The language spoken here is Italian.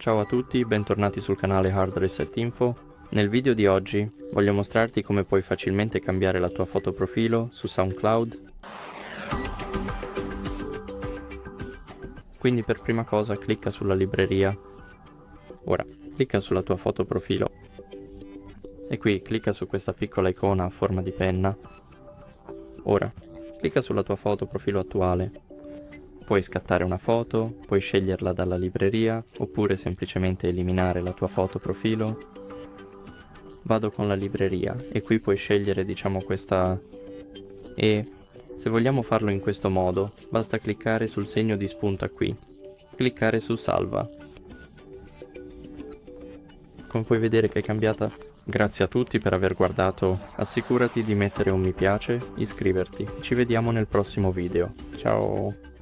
Ciao a tutti, bentornati sul canale Hard Reset Info. Nel video di oggi voglio mostrarti come puoi facilmente cambiare la tua foto profilo su SoundCloud. Quindi per prima cosa clicca sulla libreria. Ora, clicca sulla tua foto profilo. E qui clicca su questa piccola icona a forma di penna. Ora, clicca sulla tua foto profilo attuale. Puoi scattare una foto, puoi sceglierla dalla libreria, oppure semplicemente eliminare la tua foto profilo. Vado con la libreria e qui puoi scegliere, diciamo, questa e se vogliamo farlo in questo modo, basta cliccare sul segno di spunta qui, cliccare su salva. Come puoi vedere che è cambiata. Grazie a tutti per aver guardato, assicurati di mettere un mi piace, iscriverti, ci vediamo nel prossimo video. Ciao!